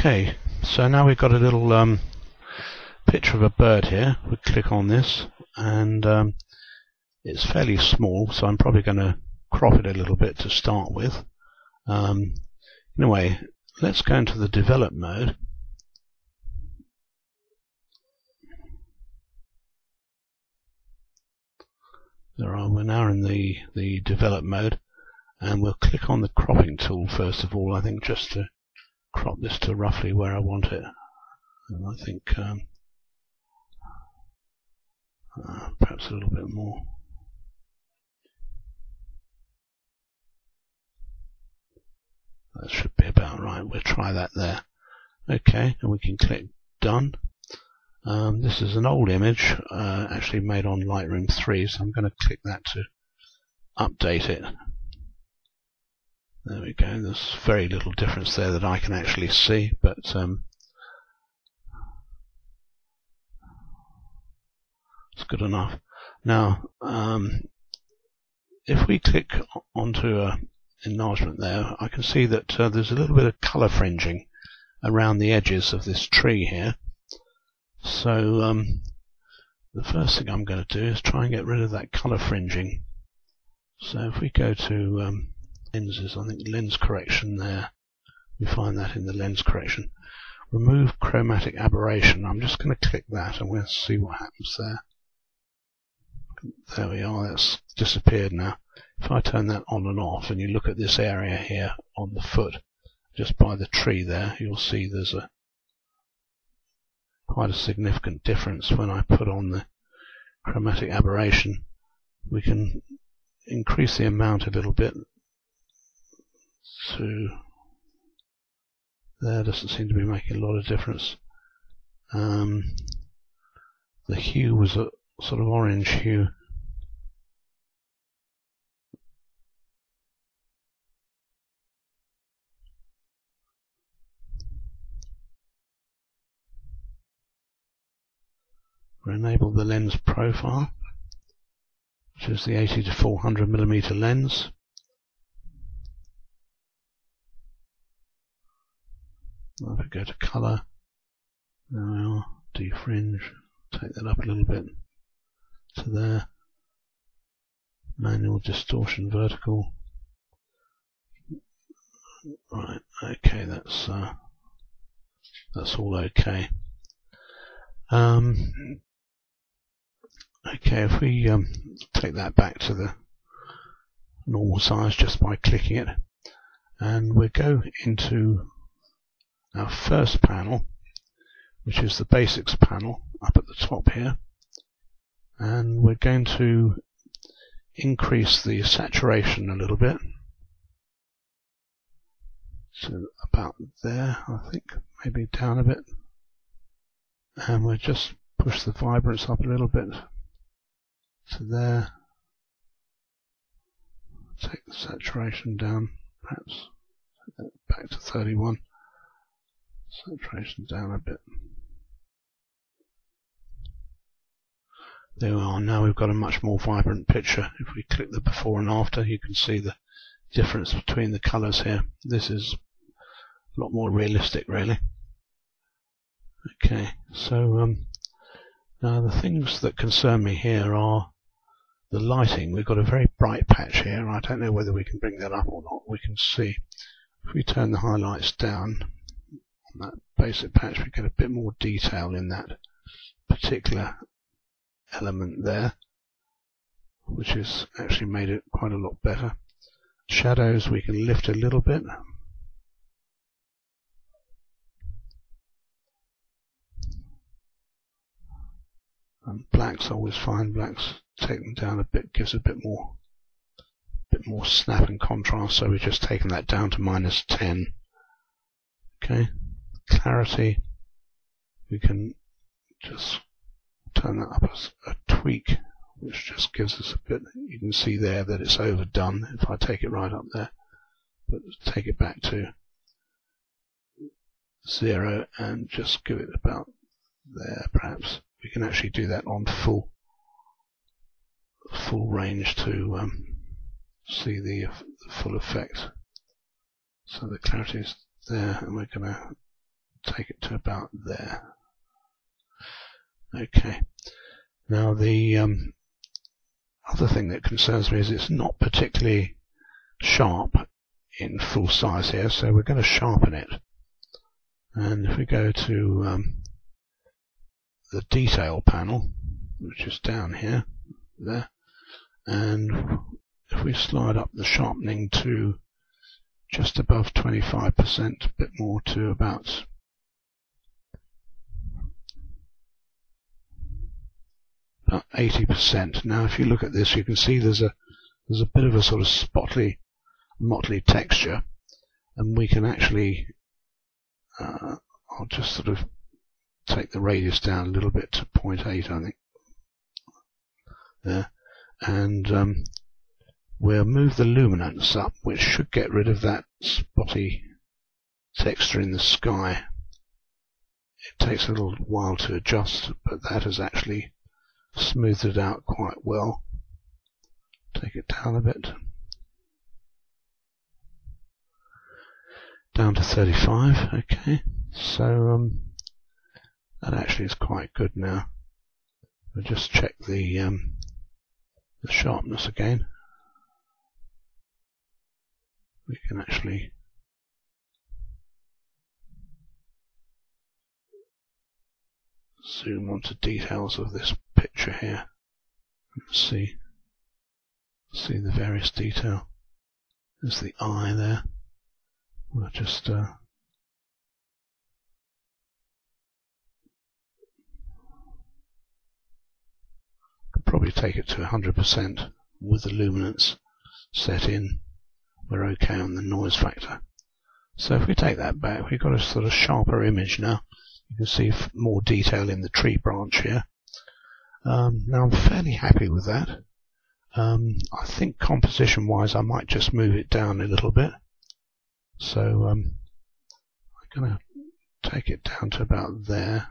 Okay, so now we've got a little picture of a bird here. We click on this, and it's fairly small, so I'm probably going to crop it a little bit to start with. Anyway, let's go into the develop mode. We're now in the develop mode, and we'll click on the cropping tool first of all, I think, just to crop this to roughly where I want it. And I think perhaps a little bit more. That should be about right. We'll try that there. Okay, and we can click done. This is an old image, actually made on Lightroom 3, so I'm going to click that to update it. There we go. There's very little difference there that I can actually see, but it's good enough. Now, if we click onto a enlargement there, I can see that there's a little bit of colour fringing around the edges of this tree here. So the first thing I'm going to do is try and get rid of that colour fringing. So if we go to lenses, I think lens correction there, we find that in the lens correction. Remove chromatic aberration. I'm just going to click that and we'll see what happens there. There we are, that's disappeared now. If I turn that on and off and you look at this area here on the foot, just by the tree there, you'll see there's quite a significant difference when I put on the chromatic aberration. We can increase the amount a little bit to there. Doesn't seem to be making a lot of difference. The hue was a sort of orange hue. We'll enable the lens profile, which is the 80 to 400mm lens. If we go to colour, there we are, defringe, take that up a little bit to there, manual distortion vertical. Right, okay, that's all okay. Okay, if we take that back to the normal size just by clicking it, and we'll go into our first panel, which is the basics panel up at the top here, and we're going to increase the saturation a little bit to about there, I think, maybe down a bit, and we'll just push the vibrance up a little bit to there. Take the saturation down, perhaps take that back to 31. Saturation down a bit. There we are. Now we've got a much more vibrant picture. If we click the before and after, you can see the difference between the colours here. This is a lot more realistic, really. Okay, so now the things that concern me here are the lighting. We've got a very bright patch here. I don't know whether we can bring that up or not. We can see if we turn the highlights down on that basic patch, we get a bit more detail in that particular element there, which has actually made it quite a lot better. Shadows we can lift a little bit. And blacks, always fine. Blacks, take them down a bit, gives a bit more snap and contrast. So we're just taking that down to -10. Okay, clarity, we can just turn that up a tweak, which just gives us a bit. You can see there that it's overdone. If I take it right up there, but take it back to 0 and just give it about there, perhaps. We can actually do that on full range to see the full effect. So the clarity is there, and we're going to take it to about there. Okay. Now the other thing that concerns me is it's not particularly sharp in full size here, so we're going to sharpen it. And if we go to the detail panel, which is down here, there, and if we slide up the sharpening to just above 25%, a bit more to about 80%. Now if you look at this, you can see there's a bit of a sort of spotty, motley texture, and we can actually I'll just sort of take the radius down a little bit to 0.8, I think, there, and we'll move the luminance up, which should get rid of that spotty texture in the sky. It takes a little while to adjust, but that has actually smoothed it out quite well. Take it down a bit, down to 35. Okay, so that actually is quite good now. We'll just check the sharpness again. We can actually zoom onto details of this picture here and see the various detail. There's the eye there. We'll just could probably take it to 100% with the luminance set in. We're okay on the noise factor. So if we take that back, we've got a sort of sharper image now. You can see more detail in the tree branch here. Now I'm fairly happy with that. I think composition wise I might just move it down a little bit. So I'm going to take it down to about there.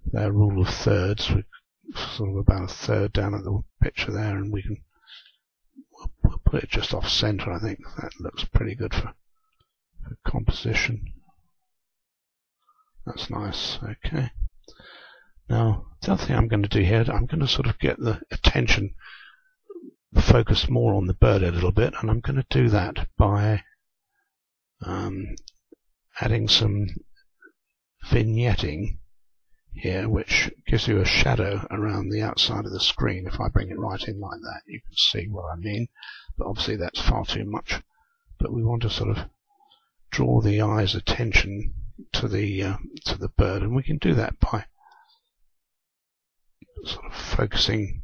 Their rule of thirds, we're sort of about a third down at the picture there, and we'll put it just off center. I think that looks pretty good for composition. That's nice. Okay. Now the other thing I'm going to do here, I'm going to sort of get the attention focused more on the bird a little bit, and I'm going to do that by adding some vignetting here, which gives you a shadow around the outside of the screen. If I bring it right in like that, you can see what I mean, but obviously that's far too much. But we want to sort of draw the eye's attention to the bird, and we can do that by sort of focusing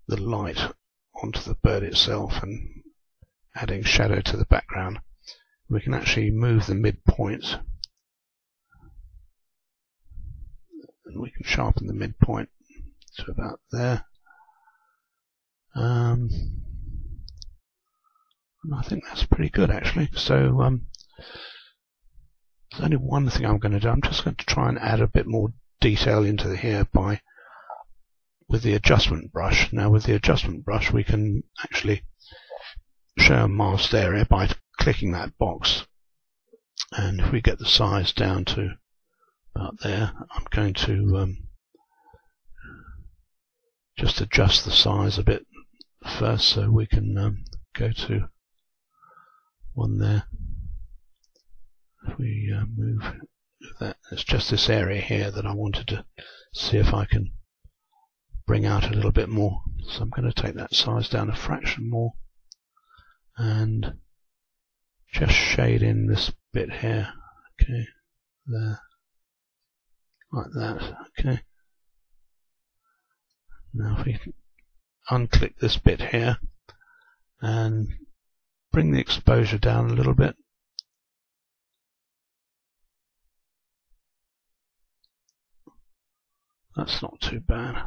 the light onto the bird itself and adding shadow to the background. We can actually move the midpoint, and we can sharpen the midpoint to about there. And I think that's pretty good actually. So there's only one thing I'm going to do. I'm just going to try and add a bit more detail into here with the adjustment brush. Now with the adjustment brush we can actually show a masked area by clicking that box, and if we get the size down to about there, I'm going to just adjust the size a bit first, so we can go to one there. If we move that, it's just this area here that I wanted to see if I can bring out a little bit more. So I'm going to take that size down a fraction more and just shade in this bit here. Okay, there, like that. Okay. Now if we unclick this bit here and bring the exposure down a little bit. That's not too bad.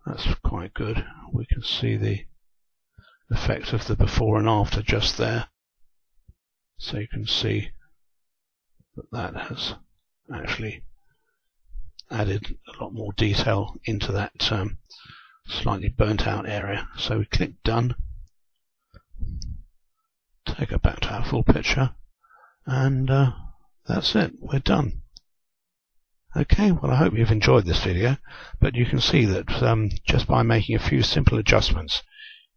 That's quite good. We can see the effect of the before and after just there. So you can see that has actually added a lot more detail into that slightly burnt out area. So we click done, take it back to our full picture, and that's it, we're done. Okay, well, I hope you've enjoyed this video, but you can see that just by making a few simple adjustments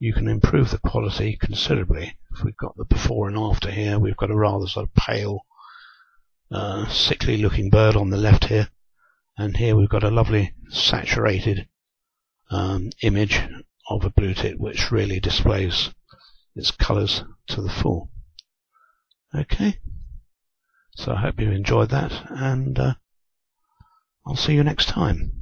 you can improve the quality considerably. If we've got the before and after here, we've got a rather sort of pale, sickly looking bird on the left here, and here we've got a lovely saturated image of a blue tit which really displays its colours to the full. Okay, so I hope you enjoyed that, and I'll see you next time.